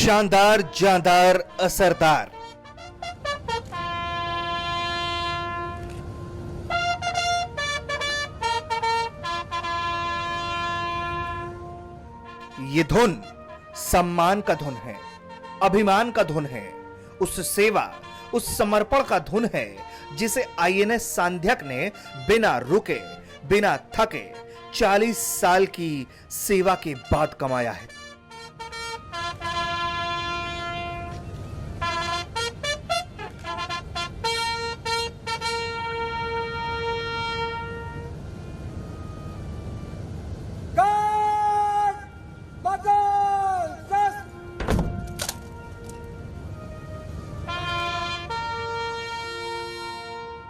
शानदार, जानदार, असरदार। ये धुन सम्मान का धुन है, अभिमान का धुन है, उस सेवा, उस समर्पण का धुन है जिसे आईएनएस सांध्यक ने बिना रुके, बिना थके 40 साल की सेवा के बाद कमाया है।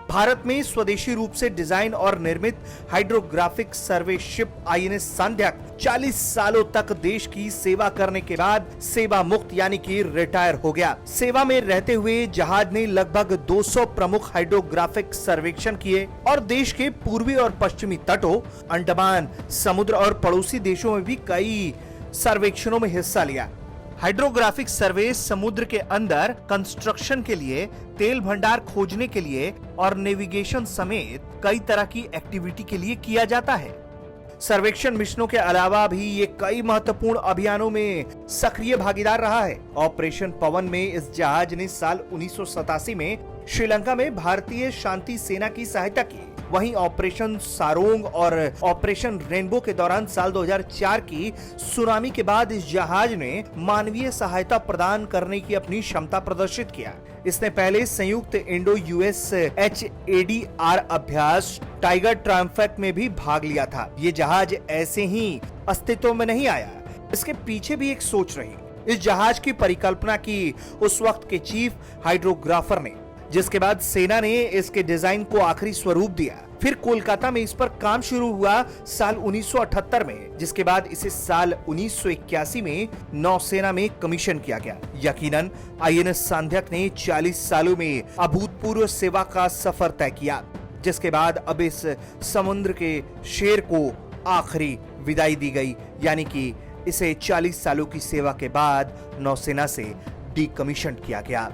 भारत में स्वदेशी रूप से डिजाइन और निर्मित हाइड्रोग्राफिक सर्वे शिप आईएनएस सांध्यक 40 सालों तक देश की सेवा करने के बाद सेवा मुक्त यानी कि रिटायर हो गया। सेवा में रहते हुए जहाज ने लगभग 200 प्रमुख हाइड्रोग्राफिक सर्वेक्षण किए और देश के पूर्वी और पश्चिमी तटों, अंडमान समुद्र और पड़ोसी देशों में भी कई सर्वेक्षणों में हिस्सा लिया। हाइड्रोग्राफिक सर्वे समुद्र के अंदर कंस्ट्रक्शन के लिए, तेल भंडार खोजने के लिए और नेविगेशन समेत कई तरह की एक्टिविटी के लिए किया जाता है। सर्वेक्षण मिशनों के अलावा भी ये कई महत्वपूर्ण अभियानों में सक्रिय भागीदार रहा है। ऑपरेशन पवन में इस जहाज ने साल 1987 में श्रीलंका में भारतीय शांति सेना की सहायता की। वहीं ऑपरेशन सारोंग और ऑपरेशन रेनबो के दौरान साल 2004 की सुनामी के बाद इस जहाज ने मानवीय सहायता प्रदान करने की अपनी क्षमता प्रदर्शित किया। इसने पहले संयुक्त इंडो यूएस HADR अभ्यास टाइगर ट्रायम्फेट में भी भाग लिया था। ये जहाज ऐसे ही अस्तित्व में नहीं आया, इसके पीछे भी एक सोच रही। इस जहाज की परिकल्पना की उस वक्त के चीफ हाइड्रोग्राफर ने, जिसके बाद सेना ने इसके डिजाइन को आखिरी स्वरूप दिया। फिर कोलकाता में इस पर काम शुरू हुआ साल 1978 में, जिसके बाद इसे साल 1981 में नौसेना में कमीशन किया गया। यकीनन आईएनएस सांध्यक ने 40 सालों में अभूतपूर्व सेवा का सफर तय किया, जिसके बाद अब इस समुद्र के शेर को आखिरी विदाई दी गई, यानी कि इसे 40 सालों की सेवा के बाद नौसेना से डीकमीशन किया गया।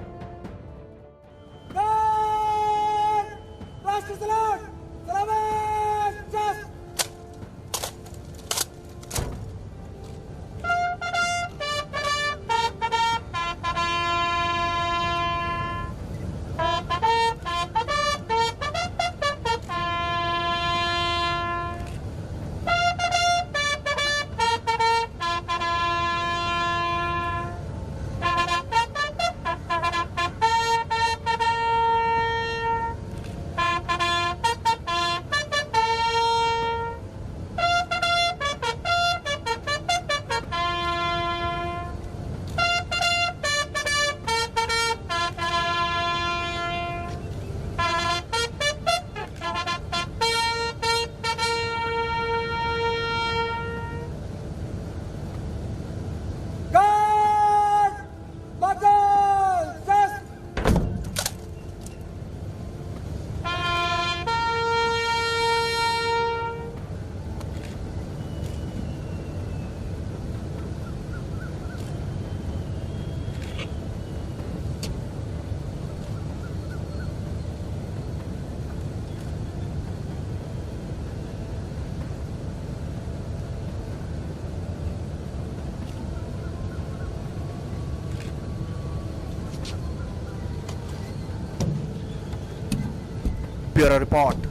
ब्यूरो रिपोर्ट,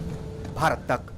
भारत तक।